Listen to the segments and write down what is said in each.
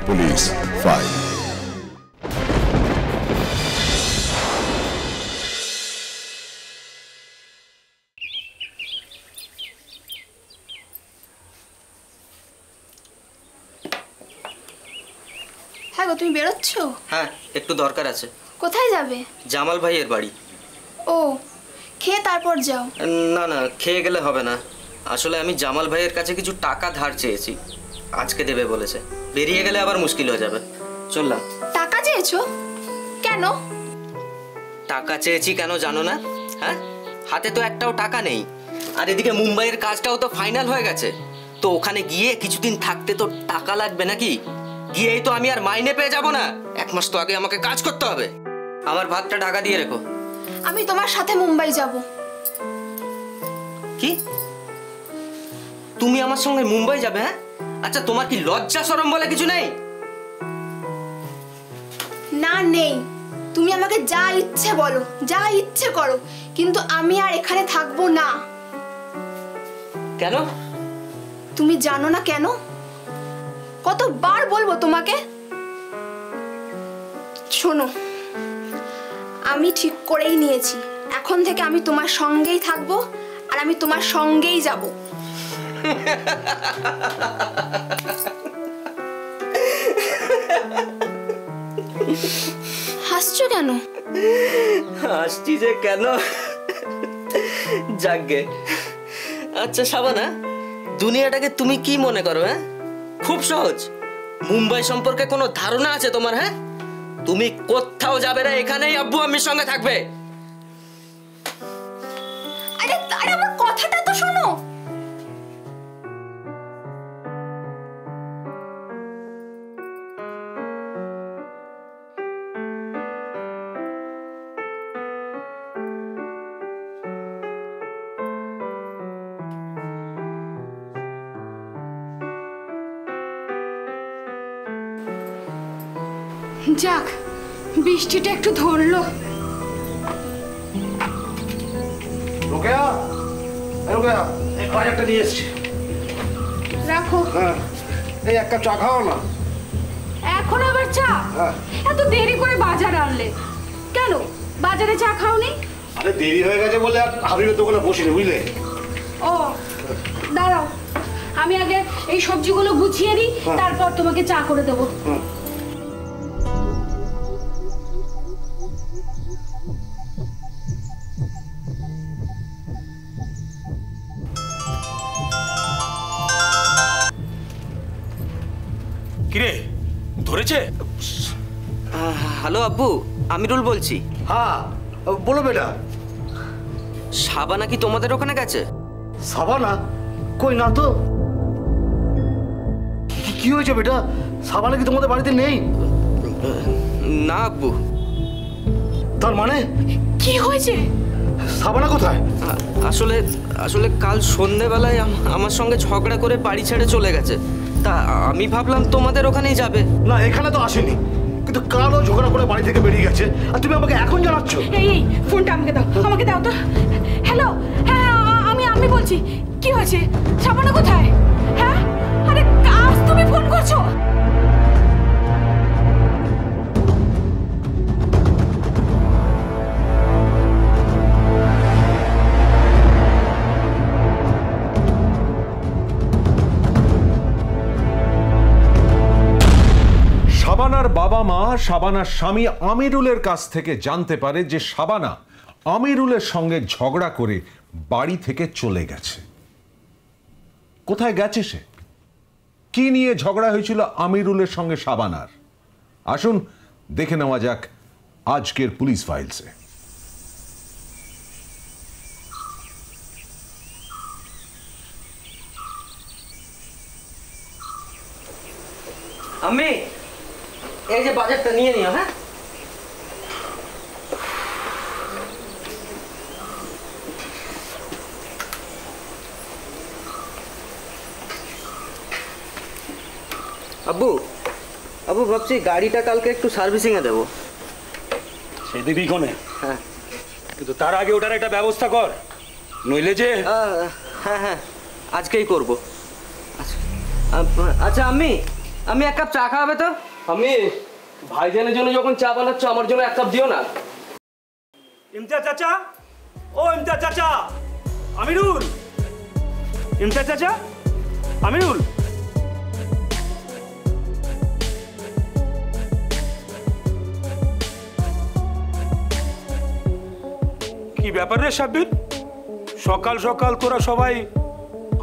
Police file. হ্যাঁ গো, তুমি বেরোচ্ছ? হ্যাঁ, একটু দরকার আছে। কোথায় যাবে? জামাল ভাইয়ের বাড়ি। ও, খেয়ে তারপর যাও। না না, খেয়ে গেলে হবে না। আসলে আমি জামাল ভাইয়ের কাছে কিছু টাকা ধার চেয়েছি, আজকে দেবে বলেছে। বেরিয়ে গেলে আবার মুশকিল হয়ে যাবে। চললাম। টাকা চেয়েছো? কেন? টাকা চেয়েছি কেন জানো না? হ্যাঁ, হাতে তো একটাও টাকা নেই। আর এদিকে মুম্বাইয়ের কাজটাও তো ফাইনাল হয়ে গেছে। তো ওখানে গিয়ে কিছুদিন থাকতে তো টাকা লাগবে নাকি? গিয়েই তো আমি আর মাইনে পেয়ে যাব না। 1 মাস তো আগে আমাকে কাজ করতে হবে। আমার ভাগটা টাকা দিয়ে রেখো। আমি তোমার সাথে মুম্বাই যাব। কি? তুমি আমার সঙ্গে মুম্বাই যাবে? হ্যাঁ, আচ্ছা, তোমার কি লজ্জা শরম বলে কিছু নেই? না, নেই। তুমি আমাকে যা ইচ্ছে বলো, যা ইচ্ছে করো, কিন্তু আমি আর এখানে থাকবো না। কেন? তুমি জানো না কেন? কতবার বলবো তোমাকে? শোনো, আমি ঠিক করেই নিয়েছি, এখন থেকে আমি তোমার সঙ্গেই থাকবো আর আমি তোমার সঙ্গেই যাব। হাসছো কেন? হাসছি যে কেন? যাকগে। আচ্ছা শাবানা, দুনিয়াটাকে তুমি কি মনে করো? হ্যাঁ, খুব সহজ। মুম্বাই সম্পর্কে কোনো ধারণা আছে তোমার? হ্যাঁ, তুমি কোথাও যাবে না, এখানেই আব্বু আম্মির সঙ্গে থাকবে। আরে আমার কথাটা তো শোনো। যাক, বৃষ্টিটা একটু ধরলো। রোকেয়া, রোকেয়া, এই বাজারটা নিয়ে এসছি। রাখো। হ্যাঁ, এই 1 কাপ চা খাও না। এখন আবার চা? এত দেরি করে বাজার আনলে কেন? বাজারে চা খাওনি? আরে দেরি হয়ে গেছে বলে আর হাবিবের দোকানে বসিনি, বুঝলে? ও, দাঁড়াও, আমি আগে এই সবজিগুলো গুছিয়ে দিই, তারপর তোমাকে চা করে দেবো। কিরে, ধরেছে? হ্যালো আব্বু, আমিরুল বলছি। হ্যাঁ, বলো বেটা। শাবানা কি তোমাদের ওখানে গেছে? সাবানা? কই না তো। কি হয়েছে বেটা? সাবানা কি তোমাদের বাড়িতে নেই? না আব্বু। তার মানে কি হয়েছে? সাবানা কোথায়? আসলে আসলে কাল সন্ধ্যেবেলায় আমার সঙ্গে ঝগড়া করে বাড়ি ছেড়ে চলে গেছে। তা আমি ভাবলাম তোমাদের ওখানেই যাবে। না, এখানে তো আসেনি, কিন্তু কালও ঝগড়া করে বাড়ি থেকে বেরিয়ে গেছে, আর তুমি আমাকে এখন জানাচ্ছ? এই ফোনটা আমাকে দাও, আমাকে দাও তো। হ্যালো, হ্যাঁ আমি বলছি। কি হয়েছে? সাবানা কোথায়? হ্যাঁ, আরে আজ তুমি ফোন করছো? শাবানার বাবা মা শাবানার স্বামী আমিরুলের কাছ থেকে জানতে পারে যে শাবানা আমিরুলের সঙ্গে ঝগড়া করে বাড়ি থেকে চলে গেছে। কোথায় গেছে সে? কি নিয়ে ঝগড়া হয়েছিল আমিরুলের সঙ্গে শাবানার? আসুন দেখে নেওয়া যাক আজকের পুলিশ ফাইলসে। আমি এই যে বাজারটা নিয়ে নিও। হ্যাঁ, আব্বু আব্বু ভাবছি গাড়িটা কালকে একটু সার্ভিসিং এ দেবো। সে দিবি কোনে? হ্যাঁ, কিন্তু তার আগে ওটার একটা ব্যবস্থা কর, নইলে যে। হ্যাঁ হ্যাঁ, আজকেই করবো। আচ্ছা আমি আমি এক কাপ চা খাওয়াবে তো? আমি ভাইজানের জন্য যখন চা বানাচ্ছ আমার জন্য এক কাপ দিও না। ইমতিয়াজ চাচা, ও ইমতিয়াজ চাচা, আমিরুল, ইমতিয়াজ চাচা, আমিরুল। কি ব্যাপার রে সাব্বির, সকাল সকাল তোরা সবাই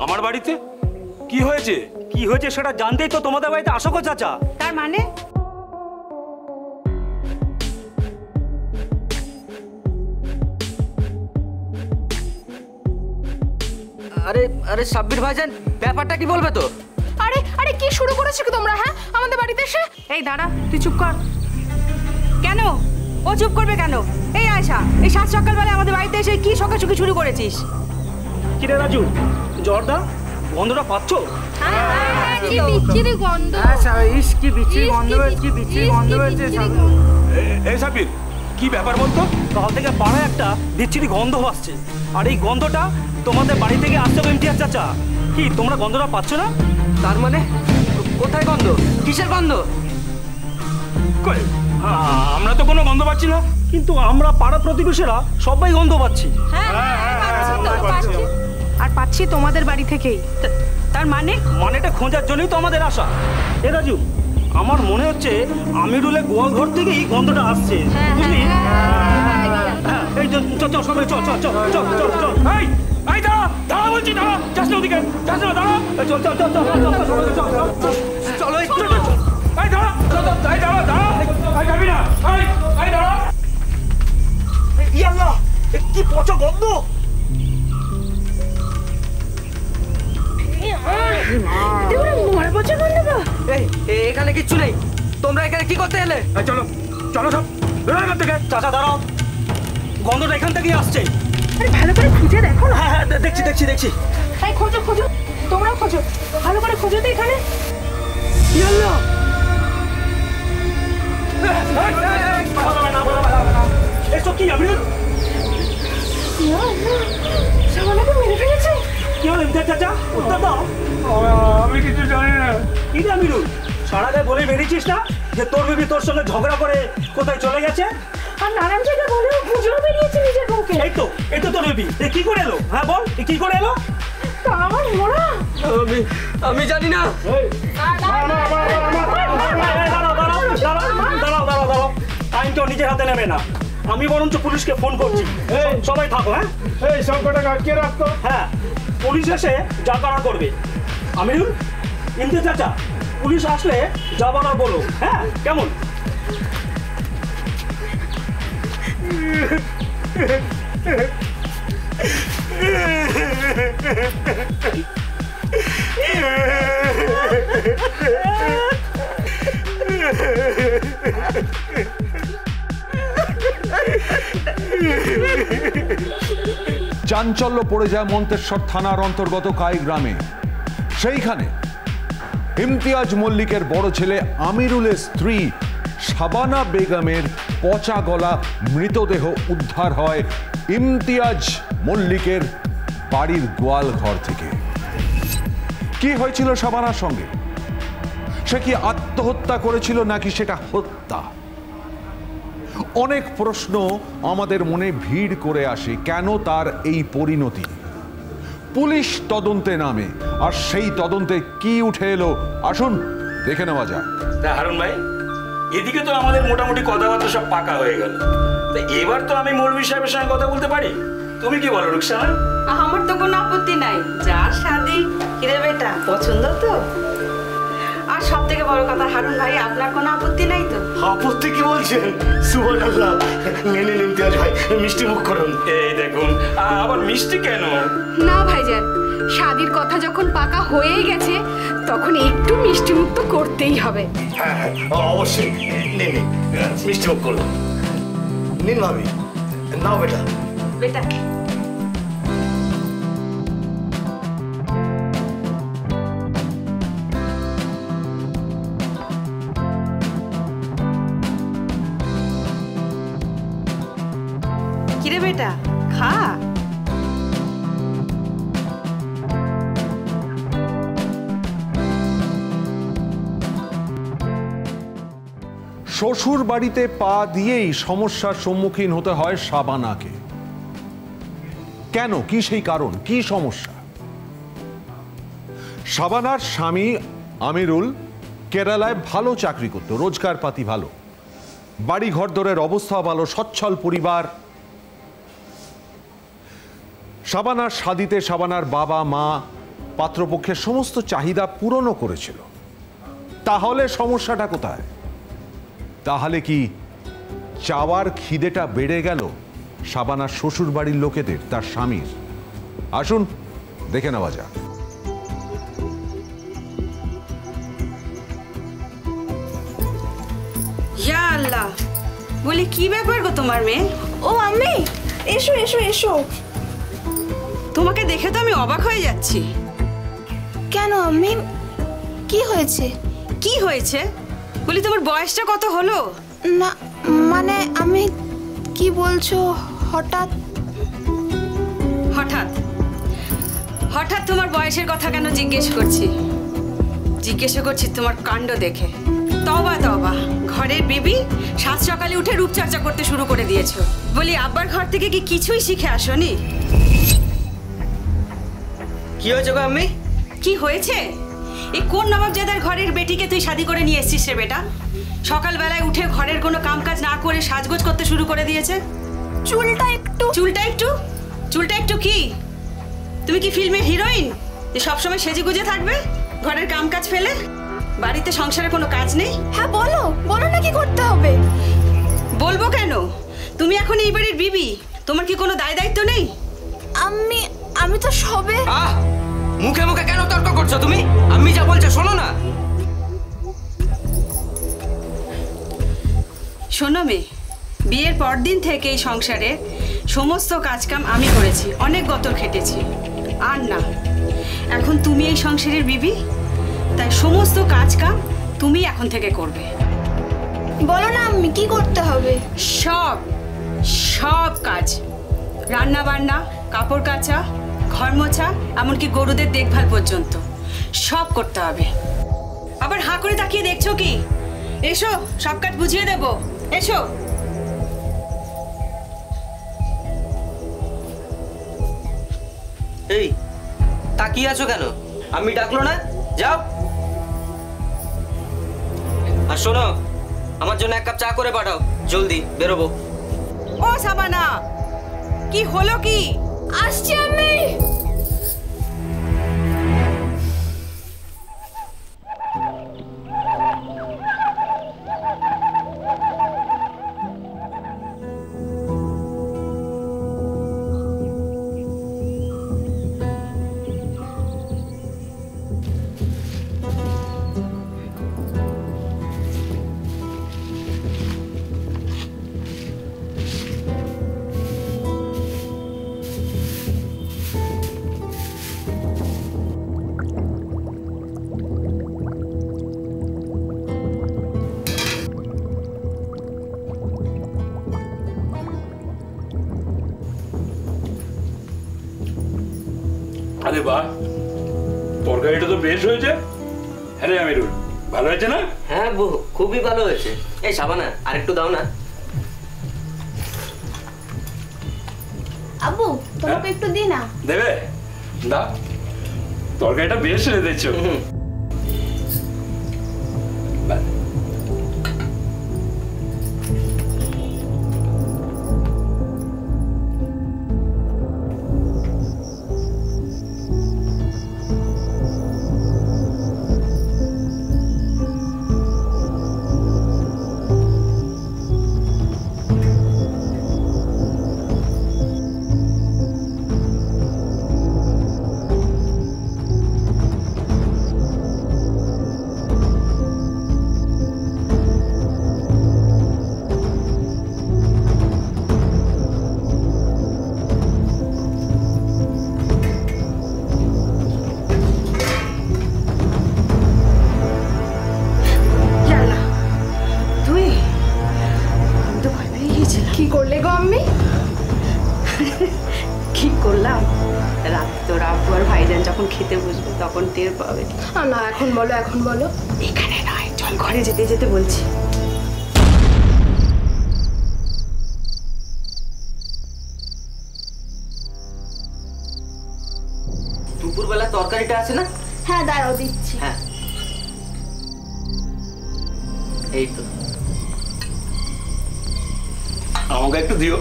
আমার বাড়িতে? কি হয়েছে কি হয়েছে সেটা জানতেই তো তোমাদের বাড়িতে আসো গো চাচা। তার মানে আরে আরে সাব্বির ভাইজান, ব্যাপারটা কি বলবে তো? আরে আরে কি শুরু করেছো কি তোমরা? হ্যাঁ, আমাদের বাড়িতে এসে। এই দাঁড়া, তুই চুপ কর। কেন ও চুপ করবে কেন? এই আয়শা, এই সাত সকালবেলা আমাদের বাড়িতে এসে কি সকালচুকি শুরু করেছিস? কিরে রাজু, জর্দা, গন্ধটা পাচ্ছ? কি বিচ্ছিরি গন্ধ। কি বিচ্ছিরি গন্ধ হয়েছে, কি বিচ্ছিরি গন্ধ হয়েছে। এই সাবির, কি ব্যাপার বলতো? কাল থেকে পাড়ায় একটা বিচ্ছিরি গন্ধ আসছে, আর এই গন্ধটা তোমাদের বাড়ি থেকে আসছে ইমতিয়াজ চাচা। কি তোমরা গন্ধটা পাচ্ছ না? তার মানে কোথায় গন্ধ? কিসের গন্ধ? কই, আমরা তো কোনো গন্ধ পাচ্ছি না, কিন্তু আমরা পাড়া প্রতিবেশীরা সবাই গন্ধ পাচ্ছি। আর পাচ্ছি তোমাদের বাড়ি থেকেই। তার মানে? মানেটা খোঁজার জন্যই তো আমাদের আশা। এ রাজু, আমার মনে হচ্ছে আমিরুলের গোয়াল ঘর থেকে এই গন্ধটা আসছে, বুঝলি? হ্যাঁ, এই চল চল সবাই, চল চল চল চল চল চল। এই এই দাঁড়া দাঁড়া বলছি, দাঁড়া, যাস না ওদিকে, যাস না, দাঁড়া। চল চল চল চল চল চল চল চলো, এই দাঁড়া, এই দাঁড়া দাঁড়া, এই যাবি না, এই দাঁড়া। ইয়াল্লাহ, কি পচা গন্ধ! এখানে কিচ্ছু নেই, তোমরা এখানে কি করতে এলে? চলো চলো সব বেরো এখান থেকে। চাচা দাঁড়াও, গন্ধটা এখান থেকেই আসছে। আরে ভালো করে খুঁজে দেখো না। হ্যাঁ হ্যাঁ, দেখছি দেখছি দেখছি। এই খোঁজো খোঁজো, তোমরাও খোঁজো, ভালো করে খোঁজো তো এখানে। ইয়াল্লাহ, এসব কি আমিরুল? সামানাকে মেরে ফেলেছে। কি হলো ইমতিয়াজ চাচা, উত্তর দাও। আমি কিছু জানি না। কি রে আমিরুল, সারা গায়ে বলে বেরিয়েছিস না যে তোর বিবি তোর সঙ্গে ঝগড়া করে কোথায় চলে গেছে? আর নানান জায়গায় বলেও খুঁজেও বেরিয়েছে নিজের বউকে। এই তো তোর বিবি। এ কি করে এলো? হ্যাঁ বল, এ কি করে এলো? তা আমার মোড়া। আমি জানি না। দাঁড়াও, টাইমটা নিজের হাতে নেবে না। আমি বরঞ্চ পুলিশকে ফোন করছি। সবাই থাকো। হ্যাঁ, এই সব কটাকে আটকে রাখতো। হ্যাঁ, পুলিশ এসে যা করার করবে। আমিরুল, ইমতিয়াজ চাচা, পুলিশ আসলে যা বলার বলো। হ্যাঁ, কেমন? চাঞ্চল্য পড়ে যায় মন্তেশ্বর থানার অন্তর্গত কাই গ্রামে। সেইখানে ইমতিয়াজ মল্লিকের বড় ছেলে আমিরুলের স্ত্রী শাবানা বেগমের পচা গলা মৃতদেহ উদ্ধার হয় ইমতিয়াজ মল্লিকের বাড়ির গোয়াল ঘর থেকে। কি হয়েছিল শাবানার সঙ্গে? সে কি আত্মহত্যা করেছিল নাকি সেটা হত্যা? অনেক প্রশ্ন আমাদের মনে ভিড় করে আসে। কেন তার এই পরিণতি? পুলিশ তদন্তে নামে, আর সেই তদন্তে কি উঠে এলো আসুন দেখে নেওয়া যাক। হারুন ভাই, এদিকে তো আমাদের মোটামুটি কথাবার্তা সব পাকা হয়ে গেল। এবার তো আমি মৌলভী সাহেবের সঙ্গে কথা বলতে পারি। তুমি কি বলো রুকসানা? আমার তো কোনো আপত্তি নাই, যার শাদি। কিরে বেটা, পছন্দ তো? আর সব থেকে বড় কথা হারুন ভাই, আপনার কোনো আপত্তি নাই তো? আপত্তি কি বলছেন? সুবহানাল্লাহ, মেনে নিন ইমতিয়াজ ভাই, মিষ্টি মুখ করুন। এই দেখুন, আবার মিষ্টি কেন? না ভাইজান, শাদির কথা যখন পাকা হয়েই গেছে তখন একটু মিষ্টি মুখ তো করতেই হবে। হ্যাঁ হ্যাঁ, অবশ্যই। নিন মিষ্টি মুখ করুন। নিন ভাবি, নাও বেটা। বেটা, কিরে বেটা, খা। শ্বশুর বাড়িতে পা দিয়েই সমস্যার সম্মুখীন হতে হয় শাবানাকে। কেন, কি সেই কারণ, কি সমস্যা? শাবানার স্বামী আমিরুল কেরালায় ভালো চাকরি করত, রোজগার পাতি ভালো, বাড়ি ঘর দরের অবস্থা ভালো, সচ্ছল পরিবার। শাবানার শাদিতে শাবানার বাবা মা পাত্রপক্ষের সমস্ত চাহিদা পূরণও করেছিল। তাহলে সমস্যাটা কোথায়? তাহলে কি চাওয়ার খিদেটা বেড়ে গেল শাবানার শ্বশুর বাড়ির লোকেদের, তার স্বামীর? আসুন দেখে নেওয়া যাক। ইয়া আল্লাহ, বলি কি ব্যাপার গো তোমার মেয়ে? ও আমি, এসো এসো এসো। তোমাকে দেখে তো আমি অবাক হয়ে যাচ্ছি। কেন আমি, কি হয়েছে? কি হয়েছে বলি, তোমার বয়সটা কত হলো? না মানে আমি, কি বলছো হঠাৎ? হঠাৎ হঠাৎ তোমার বয়সের কথা কেন জিজ্ঞেস করছি? জিজ্ঞেস করছি তোমার কাণ্ড দেখে। তবা তবা, ঘরের বেবি সাত সকালে উঠে রূপচর্চা করতে শুরু করে দিয়েছো। বলি আব্বার ঘর থেকে কি কিছুই শিখে আসোনি? কি হয়েছে গো আম্মি? কি হয়েছে? এই কোন নবাবজাদার ঘরের বেটিকে তুই শাদি করে নিয়ে এসেছিস রে বেটা? সকালবেলায় উঠে ঘরের কোনো কামকাজ না করে সাজগোজ করতে শুরু করে দিয়েছে। চুলটা একটু চুলটা একটু কি? তুমি কি ফিল্মের হিরোইন যে সবসময় সেজে গুজে থাকবে, ঘরের কামকাজ ফেলে? বাড়িতে সংসারে কোনো কাজ নেই? হ্যাঁ বলো, বলো না কি করতে হবে? বলবো কেন? তুমি এখন এই বাড়ির বিবি, তোমার কি কোনো দায় দায়িত্ব নেই? আমি তো সবে। মুখে মুখে কেন তর্ক করছো তুমি? আমি যা বলছো শোনো না। শোনো মেয়ে, বিয়ের পরদিন থেকে এই সংসারে সমস্ত কাজকাম আমি করেছি, অনেক গতর খেটেছি। আর না, এখন তুমি এই সংসারের বিবি, তাই সমস্ত কাজকাম তুমি এখন থেকে করবে। বলো না আমি কি করতে হবে? সব সব কাজ, রান্না বান্না, কাপড় কাচা, ঘর মোছা, এমনকি গরুদের দেখভাল পর্যন্ত সব করতে হবে। আবার হাঁ করে তাকিয়ে দেখছো কি? এসো, সব কাজ বুঝিয়ে দেবো, এসো। এই তাকিয়ে আছো কেন? আমি ডাকলো না? যাও। আর শোনো, আমার জন্য এক কাপ চা করে পাঠাও, জলদি বেরোবো। ও শাবানা, কি হলো কি? আসছি আমি। আরে বাহ, তরকারিটা তো বেশ হয়েছে। হ্যাঁ রে আমিরুল, ভালো হয়েছে না? হ্যাঁ বউ, খুবই ভালো হয়েছে। এই শাবানা, আরেকটু দাও না। আব্বু তোমাকে একটু দি না। দেবে? দাও, তরকারিটা বেশ রেঁধেছো। কি করলে গো আম্মি? কি করলাম? রাত তোর আব্বু আর ভাইজান যখন খেতে বসবে তখন টের পাবে। না এখন বলো, এখন বলো। এখানে নয়, চল ঘরে যেতে যেতে বলছি। তরকারিটা আছে না? হ্যাঁ দাঁড়াও দিচ্ছি। হ্যাঁ এই তো। আমাকে একটু দিও,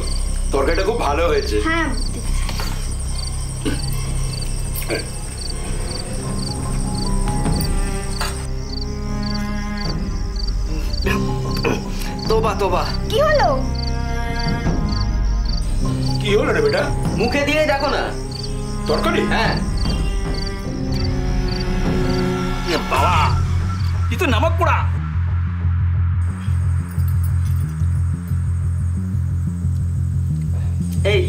তরকারিটা খুব ভালো হয়েছে। হ্যাঁ তোবা তোবা। কি হলো? কি হলো রে বেটা? মুখে দিয়ে দেখো না। তরকারি? হ্যাঁ। বাবা, ই তো নামক পোড়া। এই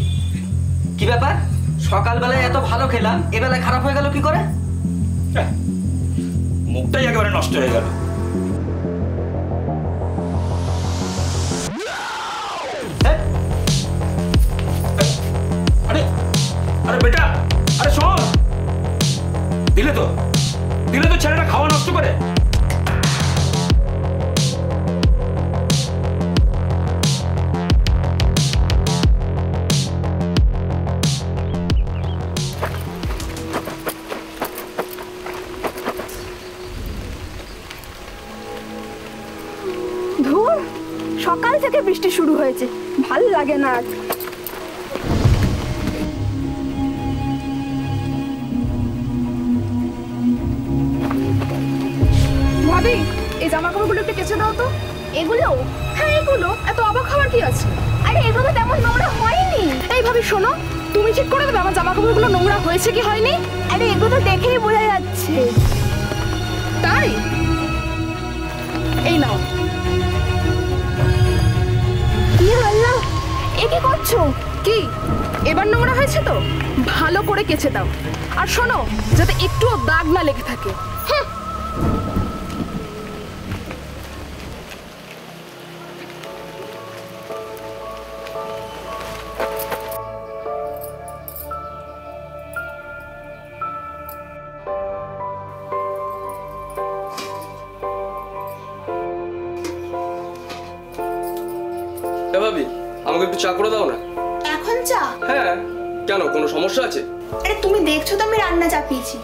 কি ব্যাপার, সকালবেলায় এত ভালো খেলাম, এবেলায় খারাপ হয়ে গেল কি করে? মুখটাই একেবারে নষ্ট হয়ে গেল। আরে আরে বেটা, আরে শোন, দিলে তো ছেলেটা খাওয়া নষ্ট করে। ধুর, সকাল থেকে বৃষ্টি শুরু হয়েছে, ভাল লাগে না আর। ভাবি, এই জামা কাপড়গুলো একটু কেচে দাও তো। এগুলো? হ্যাঁ এগুলো। এত অবাক হওয়ার কি আছে? আরে এগুলো তেমন নোংরা হয়নি। এই ভাবি শোনো, তুমি ঠিক করে দেবে আমার জামা কাপড়গুলো নোংরা হয়েছে কি হয়নি। আরে এগুলো তো দেখেই বোঝা যাচ্ছে। তাই? এই নাও। আল্লাহ, এ কি করছো? কি এবার নোংরা হয়েছে তো? ভালো করে কেচে দাও, আর শোনো যাতে একটুও দাগ না লেগে থাকে। ভাবি, আমাকে একটু চা করে দাও না। এখন চা? হ্যাঁ, কেন কোনো সমস্যা আছে? আরে তুমি দেখছো তো আমি রান্না চাপিয়েছি,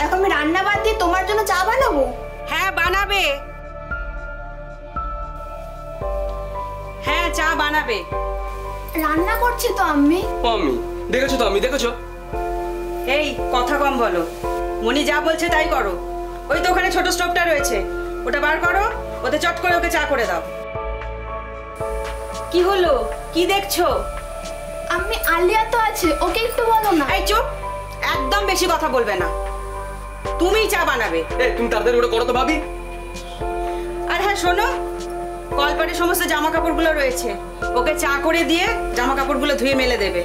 এখন আমি রান্না বাদ দিয়ে তোমার জন্য চা বানাবো? হ্যাঁ বানাবে, হ্যাঁ চা বানাবে। রান্না করছি তো আম্মি। আমি দেখেছো তো, আমি দেখেছো। এই কথা কম বলো, মনি যা বলছে তাই করো। ওই তো ওখানে ছোট স্টোভটা রয়েছে, ওটা বার করো, ওতে চট করে ওকে চা করে দাও। কি হলো, কি দেখছো? আম্মি আলিয়া তো আছে, ওকে একটু বলো না। এই চুপ, একদম বেশি কথা বলবে না, তুমিই চা বানাবে। তুমি তাড়াতাড়ি ওটা করো তো ভাবি। আর হ্যাঁ শোনো, কলপারে সমস্ত জামা কাপড়গুলো রয়েছে, ওকে চা করে দিয়ে জামা কাপড়গুলো ধুয়ে মেলে দেবে।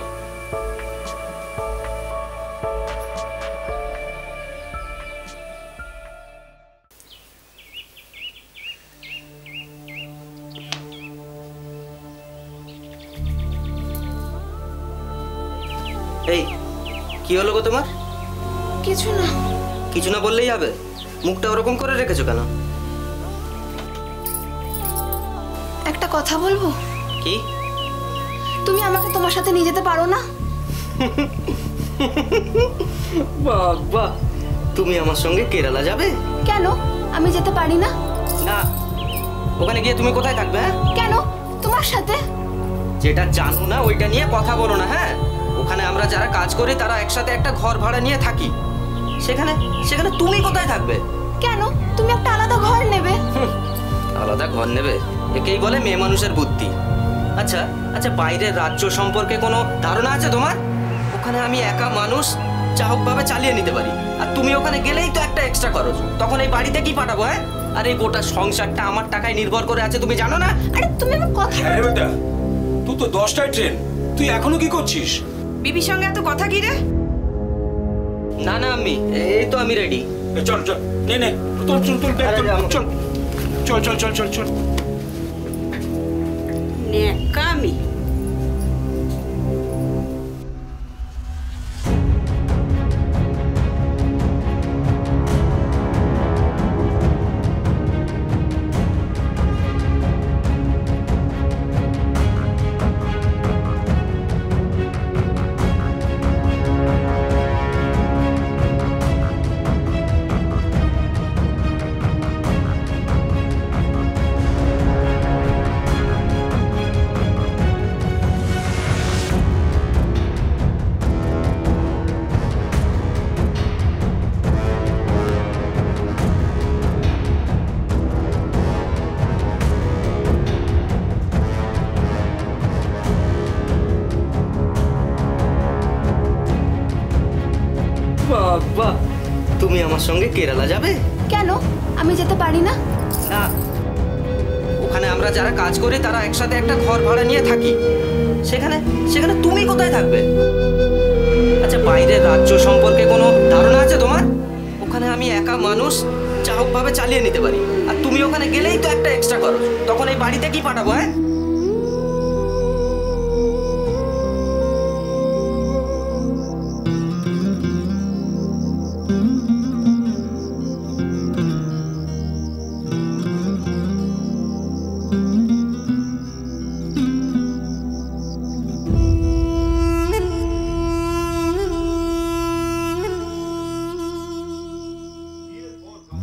এই কি হলো গো তোমার? কিছু না। কিছু না বললেই হবে? মুখটা ওরকম করে রেখেছো কেন? একটা কথা বলবো? কি? তুমি আমাকে তোমার সাথে নিয়ে যেতে পারো না? বাবা, তুমি আমার সঙ্গে কেরালা যাবে? কেন, আমি যেতে পারি না? না, ওখানে গিয়ে তুমি কোথায় থাকবে? হ্যাঁ কেন, তোমার সাথে। যেটা জানো না ওইটা নিয়ে কথা বলো না। হ্যাঁ, ওখানে আমরা যারা কাজ করি তারা একসাথে একটা ঘর ভাড়া নিয়ে থাকি, সেখানে সেখানে তুমি কোথায় থাকবে? কেন, তুমি একটা আলাদা ঘর নেবে। আলাদা ঘর নেবে? একেই বলে মেয়ে মানুষের বুদ্ধি। আচ্ছা আচ্ছা, বাইরের রাজ্য সম্পর্কে কোনো ধারণা আছে তোমার? ওখানে আমি একা মানুষ যা হোক ভাবে চালিয়ে নিতে পারি, আর তুমি ওখানে গেলেই তো একটা এক্সট্রা খরচ। তখন এই বাড়িতে কি পাঠাবো? হ্যাঁ, আর এই গোটা সংসারটা আমার টাকায় নির্ভর করে আছে, তুমি জানো না? আরে তুমি আমার কথা। হ্যাঁ বেটা, তুই তো 10টায় ট্রেন, তুই এখনো কি করছিস? বিবির সঙ্গে এত কথা কি রে? না না, এই তো আমি রেডি। চল চল, নে তোর চল চল চল চল চল চল চল চল। নেকামি। আমার সঙ্গে কেরালা যাবে? কেন আমি যেতে পারি না? না, ওখানে আমরা যারা কাজ করি তারা একসাথে একটা ঘর ভাড়া নিয়ে থাকি। সেখানে সেখানে তুমি কোথায় থাকবে? আচ্ছা, বাইরের রাজ্য সম্পর্কে কোনো ধারণা আছে তোমার? ওখানে আমি একা মানুষ যা হোক ভাবে চালিয়ে নিতে পারি, আর তুমি ওখানে গেলেই তো একটা এক্সট্রা খরচ। তখন এই বাড়িতে কি পাঠাবো? হ্যাঁ,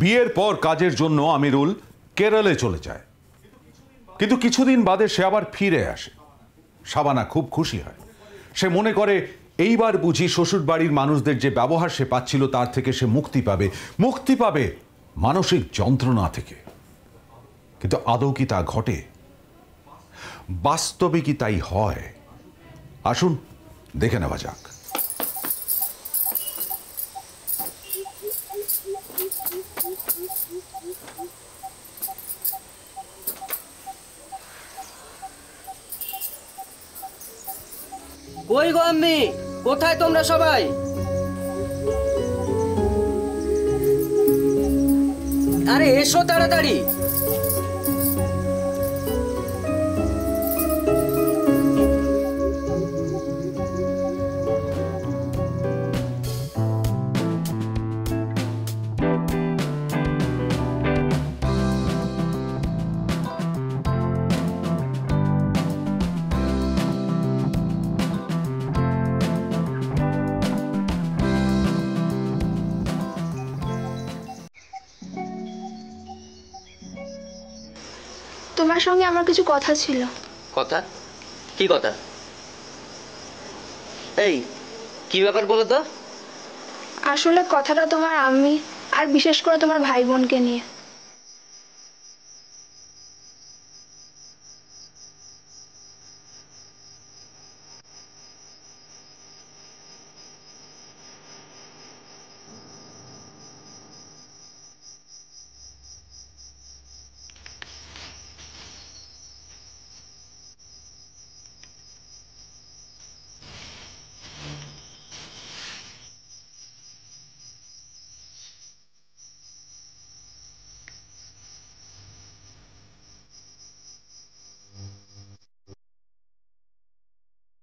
বিয়ের পর কাজের জন্য আমিরুল কেরলে চলে যায়, কিন্তু কিছুদিন বাদে সে আবার ফিরে আসে। শাবানা খুব খুশি হয়। সে মনে করে এইবার বুঝি শ্বশুর বাড়ির মানুষদের যে ব্যবহার সে পাচ্ছিল তার থেকে সে মুক্তি পাবে মানসিক যন্ত্রণা থেকে। কিন্তু আদৌ কি তা ঘটে? বাস্তবে কি তাই হয়? আসুন দেখে নেওয়া যাক। কই গো আম্মি, কোথায় তোমরা সবাই? আরে এসো তাড়াতাড়ি। তোমার সঙ্গে আমার কিছু কথা ছিল। কথা? কি কথা? এই কি ব্যাপার বলো তো? আসলে কথাটা তোমার আমি আর বিশেষ করে তোমার ভাই বোনকে নিয়ে।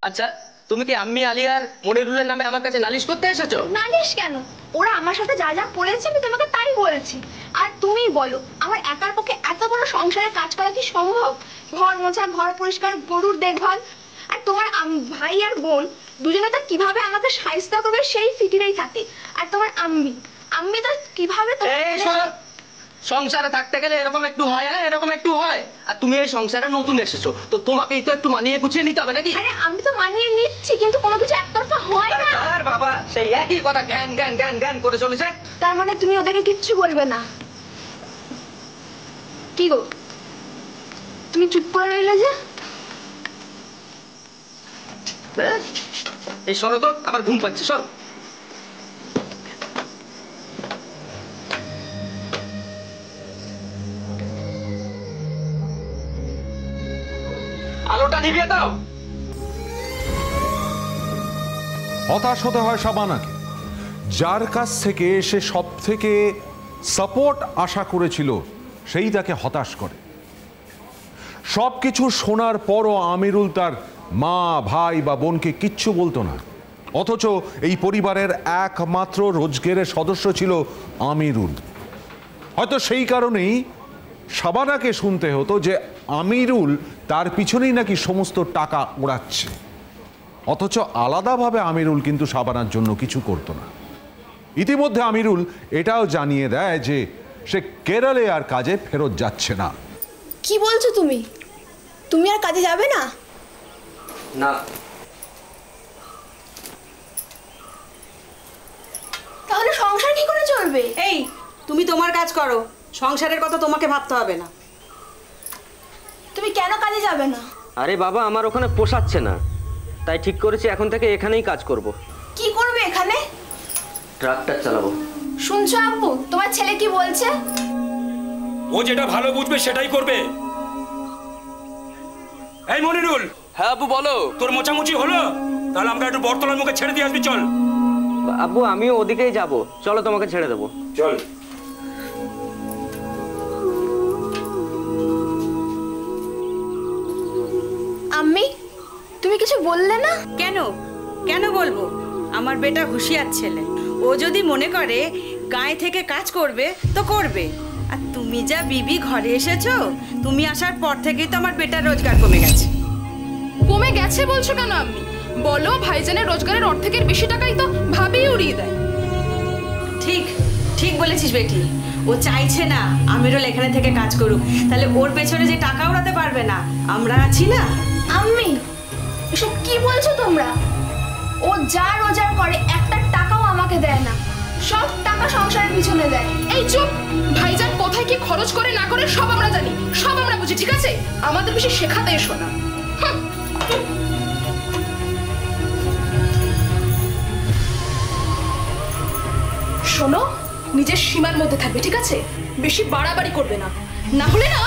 আচ্ছা, তুমি কি আম্মি আলিয়ার মনিরুলের নামে আমার কাছে নালিশ করতে এসেছো? নালিশ কেন? ওরা আমার সাথে যা যা করেছে আমি তোমাকে তাই বলেছি। আর তুমি বলো, আমার একার পক্ষে এত বড় সংসারে কাজ করা কি সম্ভব? ঘর মোছা, ঘর পরিষ্কার, গরুর দেখভাল। আর তোমার ভাই আর বোন দুজনে তো কিভাবে আমাকে সাহায্য করবে সেই ফিকিরেই থাকে। আর তোমার আম্মি তো কিভাবে সংসারে থাকতে গেলে এরকম একটু হয়, হ্যাঁ এরকম একটু হয়। আর তুমি এই সংসারে নতুন এসেছো, তো তোমাকেই তো একটু মানিয়ে গুছিয়ে নিতে হবে নাকি? আরে আমি তো মানিয়ে নিচ্ছি, কিন্তু কোনো কিছু একতরফা হয় না। আর বাবা সেই একই কথা জ্ঞান জ্ঞান জ্ঞান জ্ঞান করে চলেছে। তার মানে তুমি ওদেরকে কিচ্ছু বলবে না? কি গো, তুমি চুপ করে রইলে যে? এই সরো তো, আমার ঘুম পাচ্ছে, সর। আলোটা নিভিয়ে দাও। হতাশ হতে হয় শাবানাকে, যার কাছ থেকে সে সব থেকে সাপোর্ট আশা করেছিল সেই তাকে হতাশ করে। সবকিছু শোনার পরও আমিরুল তার মা, ভাই বা বোনকে কিচ্ছু বলতো না। অথচ এই পরিবারের একমাত্র রোজগারের সদস্য ছিল আমিরুল। হয়তো সেই কারণেই শাবানাকে শুনতে হতো যে আমিরুল তার পিছনেই নাকি সমস্ত টাকা ওড়াচ্ছে। অথচ আলাদাভাবে আমিরুল কিন্তু শাবানার জন্য কিছু করতো না। ইতিমধ্যে আমিরুল এটাও জানিয়ে দেয় যে সে কেরলে আর কাজে ফেরত যাচ্ছে না। কি বলছো তুমি? তুমি আর কাজে যাবে না? না। তাহলে সংসার কি করে চলবে? এই তুমি তোমার কাজ করো, সংসারের কথা তোমাকে ভাবতে হবে না। তুমি কেন কাজে যাবে না? আরে বাবা, আমার ওখানে পোষাচ্ছে না, তাই ঠিক করেছি এখন থেকে এখানেই কাজ করব। কি করবে এখানে? ট্রাক্টর চালাবো। শুনছো আব্বু, তোমার ছেলে কি বলছে? ও যেটা ভালো বুঝবে সেটাই করবে। এই মনিরুল। হ্যাঁ আব্বু বলো। তোর মোচামুচি হলো? তাহলে আমরা একটু বটতলার মুখে ছেড়ে দিয়ে আসবি, চল। আব্বু আমিও ওদিকেই যাব, চলো তোমাকে ছেড়ে দেবো। চল। আম্মি, তুমি কিছু বললে না? কেন কেন বলবো? আমার বেটা হুঁশিয়ার ছেলে, ও যদি মনে করে গায়ে থেকে কাজ করবে তো করবে। আর তুমি যা বিবি ঘরে এসেছো, তুমি আসার পর থেকেই তো আমার বেটার রোজগার কমে গেছে। কমে গেছে বলছো কেন আম্মি? বলো, ভাইজানের রোজগারের অর্ধেকের বেশি টাকাই তো ভাবেই উড়িয়ে দেয়। ঠিক ঠিক বলেছিস বেটি। ও চাইছে না আমিরুল এখানে থেকে কাজ করুক, তাহলে ওর পেছনে যে টাকা উড়াতে পারবে না, আমরা আছি না। আম্মি, এসব কি বলছো তোমরা? ও যা রোজগার করে একটা টাকাও আমাকে দেয় না, সব টাকা সংসারের পিছনে দেয়। এই চুপ! ভাইজান কোথায় কি খরচ করে না করে সব আমরা জানি, সব আমরা বুঝি, ঠিক আছে? আমাদের বেশি শেখাতে এসো না। শোনো, নিজের সীমার মধ্যে থাকবে, ঠিক আছে? বেশি বাড়াবাড়ি করবে না, না হলে না।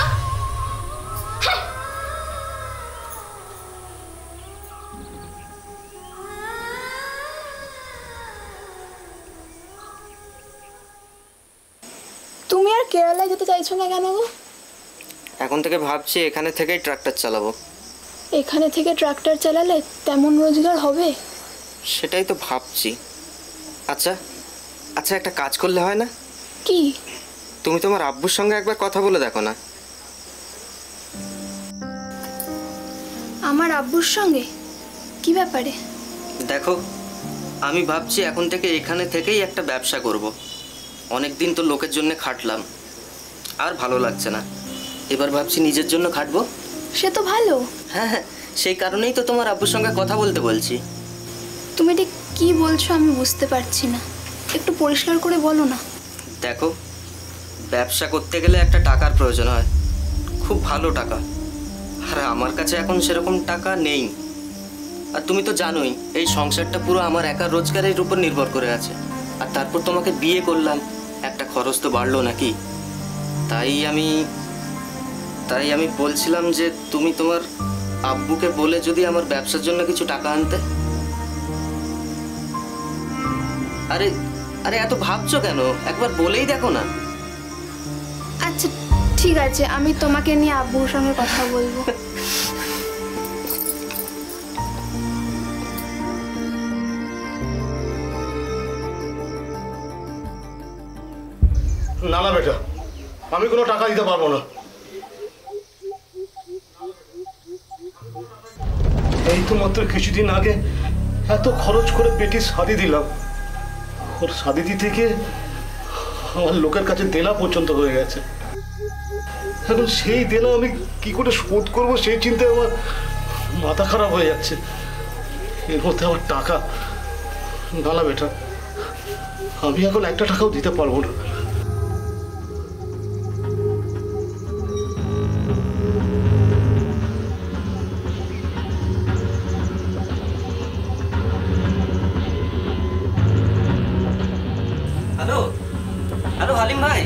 তুমি আর কেরালায় যেতে চাইছো না কেন গো? এখন থেকে ভাবছি এখানে থেকেই ট্রাক্টর চালাবো। এখানে থেকে ট্রাক্টর চালালে তেমন রোজগার হবে? সেটাই তো ভাবছি। আচ্ছা আচ্ছা, একটা কাজ করলে হয় না? কি? তুমি তোমার আব্বুর সঙ্গে একবার কথা বলে দেখো না। আমার আব্বুর সঙ্গে? কি ব্যাপারে? দেখো, আমি ভাবছি এখন থেকে এখানে থেকেই একটা ব্যবসা করব। অনেক দিন তো লোকের জন্য খাটলাম, আর ভালো লাগছে না। এবার ভাবছি নিজের জন্য খাটবো। সে তো ভালো। হ্যাঁ হ্যাঁ, সেই কারণেই তো তোমার আব্বুর সঙ্গে কথা বলতে বলছি। তুমি ঠিক কি বলছো আমি বুঝতে পারছি না, একটু পরিষ্কার করে বলো না। দেখো, ব্যবসা করতে গেলে একটা টাকার প্রয়োজন হয়, খুব ভালো টাকা। আর আমার কাছে এখন সেরকম টাকা নেই। আর তুমি তো জানোই এই সংসারটা পুরো আমার একার রোজগারের উপর নির্ভর করে আছে। আর তারপর তোমাকে বিয়ে করলাম, একটা খরচ তো বাড়লো নাকি? তাই আমি বলছিলাম যে তুমি তোমার আব্বুকে বলে যদি আমার ব্যবসার জন্য কিছু টাকা আনতে। আরে আরে, এত ভাবছো কেন? একবার বলেই দেখো না। আচ্ছা ঠিক আছে, আমি তোমাকে নিয়ে আব্বুর সঙ্গে কথা বলবো। না না বেটা, আমি কোনো টাকা দিতে পারবো না। এই তো মাত্র কিছুদিন আগে এত খরচ করে বেটির শাদি দিলাম, ওর শাদি থেকে আমার লোকের কাছে দেনা পর্যন্ত হয়ে গেছে। এখন সেই দেনা আমি কি করে শোধ করবো সেই চিন্তায় আমার মাথা খারাপ হয়ে যাচ্ছে। এর মধ্যে আমার টাকা না না বেটা, আমি এখন একটা টাকাও দিতে পারবো না। হ্যালো হ্যালো হালিম ভাই।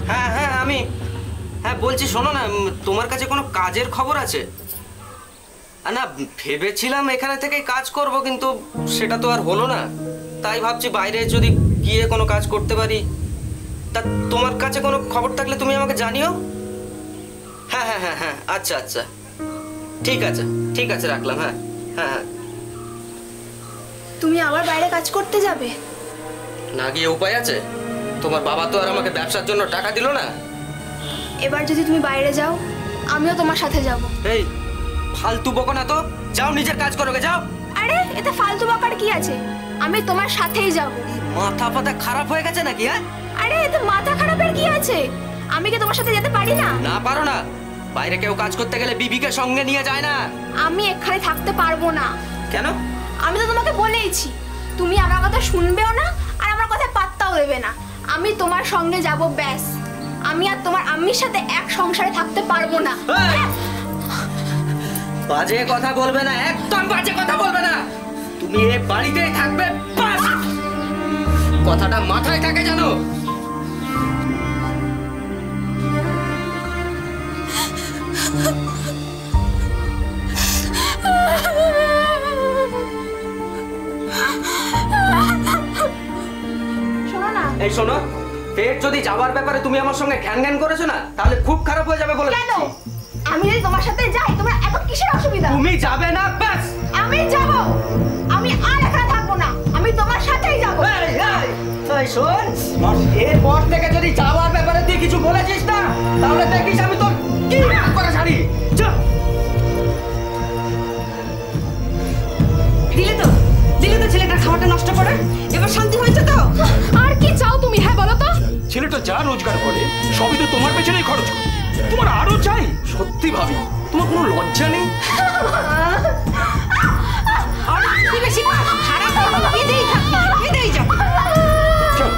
হ্যাঁ হ্যাঁ আমি বলছি, শোনো না, তোমার কাছে কোনো কাজের খবর আছে? না, ভেবেছিলাম এখানে থেকেই কাজ করব, কিন্তু সেটা তো আর হলো না। তাই ভাবছি বাইরে যদি গিয়ে কোনো কাজ করতে পারি। তা তোমার কাছে কোনো খবর থাকলে তুমি আমাকে জানিও। হ্যাঁ হ্যাঁ হ্যাঁ হ্যাঁ, আচ্ছা আচ্ছা, ঠিক আছে ঠিক আছে, রাখলাম। হ্যাঁ হ্যাঁ হ্যাঁ। তুমি আবার বাইরে কাজ করতে যাবে? না গিয়ে উপায় আছে? তোমার বাবা তো আর আমাকে ব্যবসার জন্য টাকা দিল না। এবার যদি তুমি বাইরে যাও, আমিও তোমার সাথে যাব। এই ফালতু বকো না তো, যাও নিজের কাজ করো, যাও। আরে এতে ফালতু বকার কি আছে? আমি তোমার সাথেই যাব। মাথা ফাতা খারাপ হয়ে গেছে নাকি? হ্যাঁ, আরে এতে মাথা খারাপের কি আছে? আমি কি তোমার সাথে যেতে পারি না? না পারো না। বাইরে কেউ কাজ করতে গেলে বিবিকে সঙ্গে নিয়ে যায় না। আমি এখানে থাকতে পারবো না। কেন? আমি তো তোমাকে বলেইছি, তুমি আমার কথা শুনবেও না আর আমার কথা পাত্তাও দেবে না। আমি তোমার সঙ্গে যাব, ব্যাস। আমি আর তোমার আম্মির সাথে এক সংসারে থাকতে পারবো না। বাজে কথা বলবে না, একদম বাজে কথা বলবে না। তুমি এই বাড়িতেই থাকবে, বাস। কথাটা মাথায় থাকে জানো? শোনো না। এই শোনো, ফের যদি যাওয়ার ব্যাপারে তুমি আমার সঙ্গে ঘ্যান ঘ্যান করেছো না, তাহলে খুব খারাপ হয়ে যাবে বলে। কেন? আমি যদি তোমার সাথে যাই তোমার এত কিসের অসুবিধা? তুমি যাবে না ব্যাস। আমি যাব। আমি আর এখানে থাকবো না, আমি তোমার সাথেই যাব। এই শোন, এরপর থেকে যদি যাওয়ার ব্যাপারে তুই কিছু বলেছিস না, তাহলে দেখিস আমি তোর কি করে ছাড়ি। চল। দিলে তো ছেলেটার খাবারটা নষ্ট করে। এবার শান্তি হয়েছে তো? আর কি চাও তুমি? হ্যাঁ বলো তো। ছেলেটা যা রোজগার করে সবই তো তোমার পেছনেই খরচ করে। তোমার আরো চাই? সত্যি ভাবি, তোমার কোনো লজ্জা নেই? তুই বেশি খারাপ এদেই থাকবি, এদেই যাবি। চল।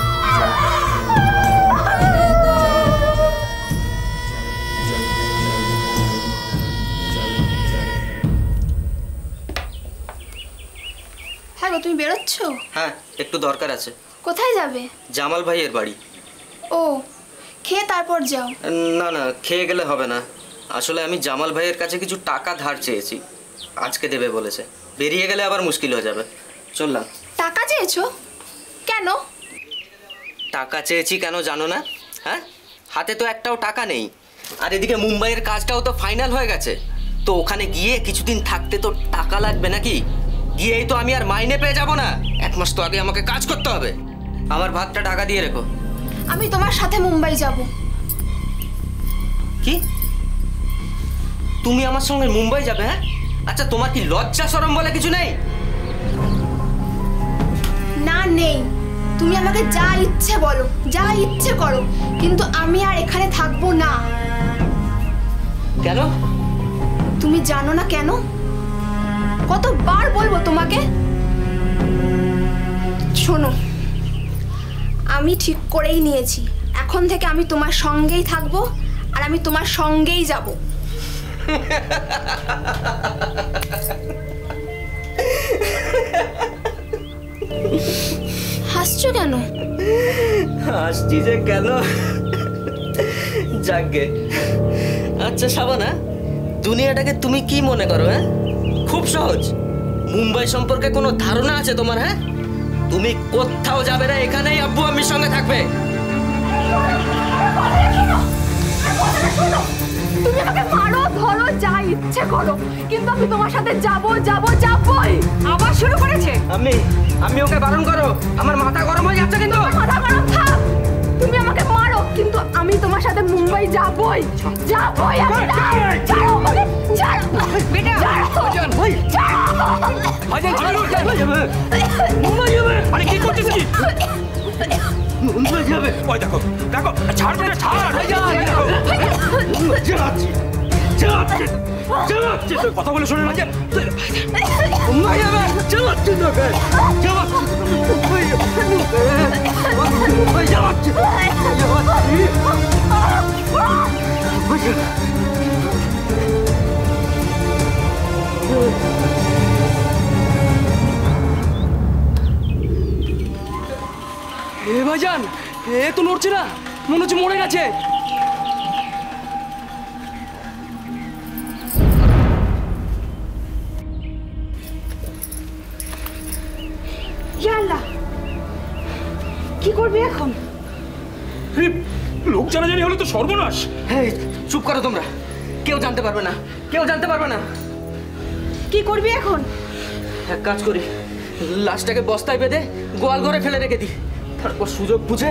হ্যাঁ গো, তুমি বেরোচ্ছ? হ্যাঁ, একটু দরকার আছে। কোথায় যাবে? জামাল ভাইয়ের বাড়ি। ও, খেয়ে তারপর যাও। না না, খেয়ে গেলে হবে না। আসলে আমি জামাল ভাইয়ের কাছে কিছু টাকা ধার চেয়েছি, আজকে দেবে বলেছে। বেরিয়ে গেলে আবার মুশকিল হয়ে যাবে। চললাম। টাকা চেয়েছো? কেন? টাকা চেয়েছি কেন জানো না? হ্যাঁ, হাতে তো একটাও টাকা নেই। আর এদিকে মুম্বাইয়ের কাজটাও তো ফাইনাল হয়ে গেছে। তো ওখানে গিয়ে কিছুদিন থাকতে তো টাকা লাগবে নাকি? গিয়েই তো আমি আর মাইনে পেয়ে যাব না। 1 মাস তো আগে আমাকে কাজ করতে হবে। আমার ভাগটা টাকা দিয়ে রেখো। আমি তোমার সাথে মুম্বাই যাব। কি? তুমি আমার সঙ্গে মুম্বাই যাবে? হ্যাঁ, আচ্ছা, তোমার কি লজ্জা শরম বলে কিছু নেই? না, নেই। তুমি আমাকে যা ইচ্ছে বলো, যা ইচ্ছে করো, কিন্তু আমি আর এখানে থাকবো না। কেন? তুমি জানো না কেন? কতবার বলবো তোমাকে? শোনো, আমি ঠিক করেই নিয়েছি, এখন থেকে আমি তোমার সঙ্গেই থাকবো আর আমি তোমার সঙ্গেই যাব। হাসছো কেন? হাসছি যে কেন? যাকগে। আচ্ছা শাবানা, দুনিয়াটাকে তুমি কি মনে করো? হ্যাঁ, খুব সহজ। মুম্বাই সম্পর্কে কোনো ধারণা আছে তোমার? হ্যাঁ, তুমি কোথাও যাবে না, এখানেই আব্বু আম্মির সঙ্গে থাকবে। তুমি আমাকে মারো, ধরো, যা ইচ্ছে করো, কিন্তু আমি তোমার সাথে যাবই। আবার শুরু করেছে। আমি ওকে বারণ করো, আমার মাথা গরম হয়ে যাচ্ছে। কিন্তু মাথা গরম থাক, তুমি আমাকে মারো, কিন্তু আমি তোমার সাথে মুম্বাই যাবই। আমি ছাড়ো আমাকে, ছাড়ো বেটা। মুম্বাই যাবে? আরে কি করছিস কি? মুম্বাই যাবে? ওই দেখো দেখো, ছাড় বেটা, ছাড়। যাচ্ছি তুই কথা বলে শুনে না। মুম্বাই যাবে? যাচ্ছি তোকে, যাচ্ছি। এ ভাইজান, এ তো নড়ছে না, মনে হচ্ছে মরে গেছে। কি করবি এখন? লোক জানাজানি হলে তো সর্বনাশ। হ্যাঁ, চুপ করো তোমরা। কেউ জানতে পারবে না, কেউ জানতে পারবে না। কি করবি এখন? এক কাজ করি, লাশটাকে বস্তায় বেঁধে গোয়াল ঘরে ফেলে রেখে দিই, তারপর সুযোগ বুঝে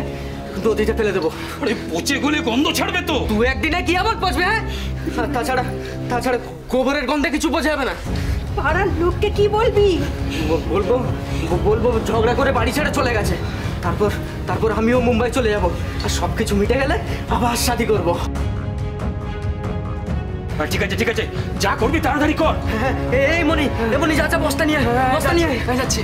নদীতে ফেলে দেবো। আরে পচে গলে গন্ধ ছাড়বে তো। 2-1 দিনে কি আবার পচবে? হ্যাঁ, আর তাছাড়া গোবরের গন্ধে কিছু বোঝা যাবে না। পাড়ার লোককে কি বলবি? বলবো ঝগড়া করে বাড়ি ছেড়ে চলে গেছে। তারপর আমিও মুম্বাই চলে যাব, আর সবকিছু মিটে গেলে আবার শাদি করবো। ঠিক আছে ঠিক আছে, যা করবি তাড়াতাড়ি কর। হ্যাঁ, এই মনি যা বস্তা নিয়ে যাচ্ছি।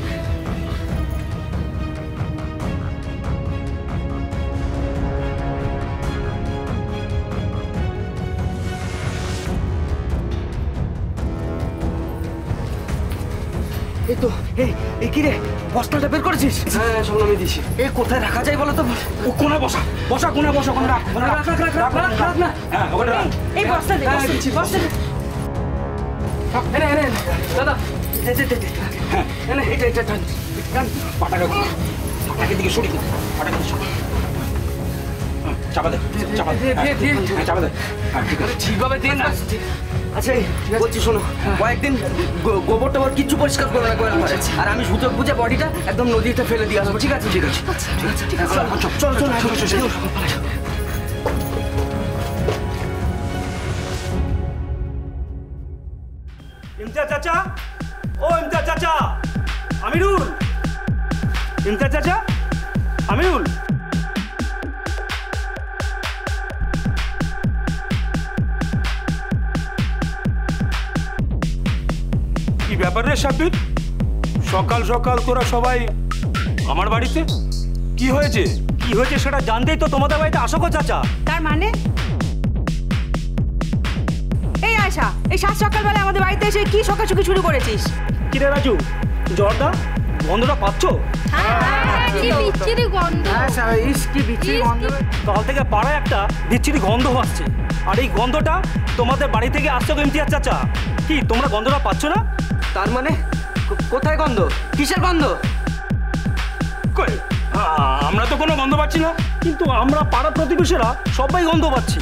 এই তো এই কি রে বস্তাটা বের করেছিস? হ্যাঁ সব নামিয়ে দিয়েছি। এই কোথায় রাখা যায় বলো তো? ও কোনা বসা বসা কোনা বসা কোনা রাখ না হ্যাঁ ওখানে রাখ। এই বস্তা দে বস্তা দে। এনে দাদা হ্যাঁ এটা পাটাকে দিকে সরিয়ে পাটাকে দিকে সরিয়ে চাপা দে চাপা দে হ্যাঁ চাপা দে হ্যাঁ ঠিক আছে ঠিকভাবে দিন না। আচ্ছা বলছি শোনো, কয়েকদিন গোবর টোবর কিচ্ছু পরিষ্কার করো না গোয়াল ঘরে। আর আমি সুযোগ বুঝে বডিটা একদম নদীতে ফেলে দিয়ে আসবো। ঠিক আছে ঠিক আছে ঠিক আছে চল। ইমতিয়াজ চাচা, ও ইমতিয়াজ চাচা, আমিরুল, ইমতিয়াজ চাচা, আমিরুল। কি ব্যাপার রে সাব্বির, সকাল সকাল তোরা সবাই আমার বাড়িতে? কি হয়েছে? কি হয়েছে সেটা জানতেই তো তোমাদের বাড়িতে আসো গো চাচা। তার মানে এই আয়শা, এই সাত সকালবেলা আমাদের বাড়িতে এসে কি সকালসুকি শুরু করেছিস? কিরে রাজু, জর্দা গন্ধটা পাচ্ছ? কি বিচ্ছিরি গন্ধ। কি বিচ্ছিরি গন্ধ। কাল থেকে পাড়ায় একটা বিচ্ছিরি গন্ধ আসছে, আর এই গন্ধটা তোমাদের বাড়ি থেকে আসছে গো ইমতিয়াজ চাচা। কি তোমরা গন্ধটা পাচ্ছ না? তার মানে কোথায় গন্ধ? কিসের গন্ধ? কই আমরা তো কোনো গন্ধ পাচ্ছি না। কিন্তু আমরা পাড়া প্রতিবেশীরা সবাই গন্ধ পাচ্ছি।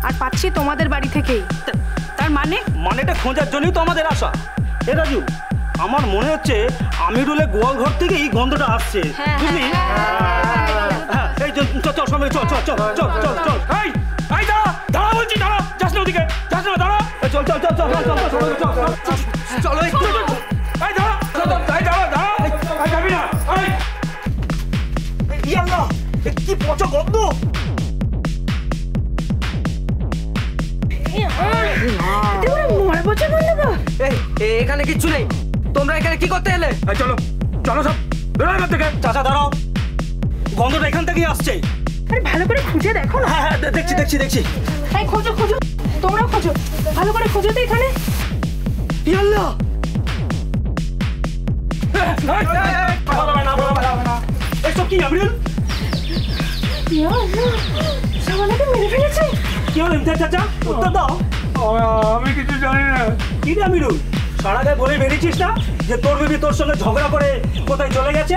আর পাচ্ছি তোমাদের বাড়ি থেকেই। তার মানে মানেটা খোঁজার জন্যই তো আমাদের আশা। এ রাজু, আমার মনে হচ্ছে আমিরুলের গোয়াল ঘর থেকে এই গন্ধটা আসছে, বুঝলি? হ্যাঁ এই চল সবাই চল চল চল চল চল চল। এই এই দাঁড়া বলছি, দাঁড়া, যাস না ওদিকে, যাস না, দাঁড়া। চল চল চল চল চল চলো এই দাঁড়া যাবি না। ইয়াল্লাহ, কি পচা গন্ধ! এখানে কিচ্ছু নেই। তোমরা এখানে কি করতে এলে? চলো চলো সব বেরো এখান থেকে। চাচা দাঁড়াও, গন্ধটা এখান থেকেই আসছে। আরে ভালো করে খুঁজে দেখো না। হ্যাঁ দেখছি। এই খোঁজো তোমরাও খোঁজো, ভালো করে খোঁজো তো এখানে। ইয়াল্লাহ, এসব কি আমিরুল? সাবানাকে মেরে ফেলেছে। কি হলো ইমতিয়াজ চাচা, উত্তর দাও। আমি কিছু জানি না। কি রে আমিরুল, সারা গায়ে বলে বেরিয়েছিস না যে তোর বিবি তোর সঙ্গে ঝগড়া করে কোথায় চলে গেছে?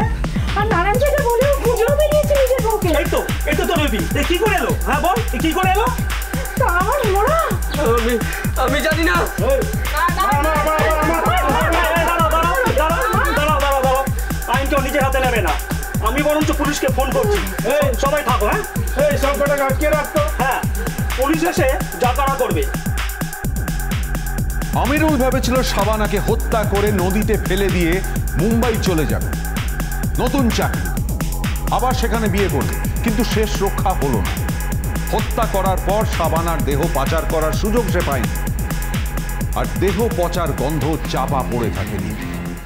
আর নানান জায়গায় বলেও খুঁজেও বেরিয়েছে নিজের বউকে। এই তো তোর বিবি। কি করে এলো? হ্যাঁ বল, কি করে এলো? তা আমার মোড়া। আমি জানি না। দাঁড়াও, আইন কেউ নিজের হাতে নেবে না। আমি বরঞ্চ পুলিশকে ফোন করছি। সবাই থাকো। হ্যাঁ এই সব কটাকে আটকে রাখতো। হ্যাঁ, পুলিশ এসে যা করা করবে। আমিরুল ভেবেছিল শাবানাকে হত্যা করে নদীতে ফেলে দিয়ে মুম্বাই চলে যাবে, নতুন চাকরি, আবার সেখানে বিয়ে করবে। কিন্তু শেষ রক্ষা হলো না। হত্যা করার পর শাবানার দেহ পাচার করার সুযোগ সে পায়নি, আর দেহ পচার গন্ধ চাপা পড়ে থাকেনি।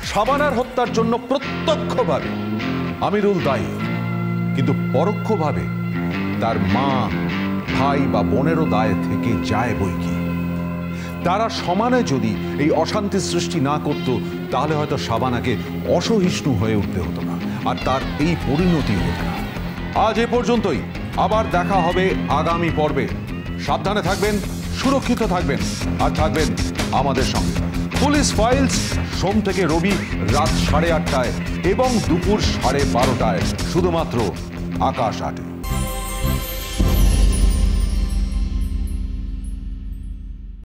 শাবানার হত্যার জন্য প্রত্যক্ষভাবে আমিরুল দায়ী, কিন্তু পরোক্ষভাবে তার মা, ভাই বা বোনেরও দায় থেকে যায় বই কি। তারা সমানে যদি এই অশান্তি সৃষ্টি না করত, তাহলে হয়তো শাবানাকে অসহিষ্ণু হয়ে উঠতে হতো না, আর তার এই পরিণতি হতো না। আজ এ পর্যন্তই। আবার দেখা হবে আগামী পর্বে। সাবধানে থাকবেন, সুরক্ষিত থাকবেন, আর থাকবেন আমাদের সঙ্গে। পুলিশ ফাইলস সোম থেকে রবি রাত 8:30 এবং দুপুর 12:30 শুধুমাত্র আকাশ 8-এ।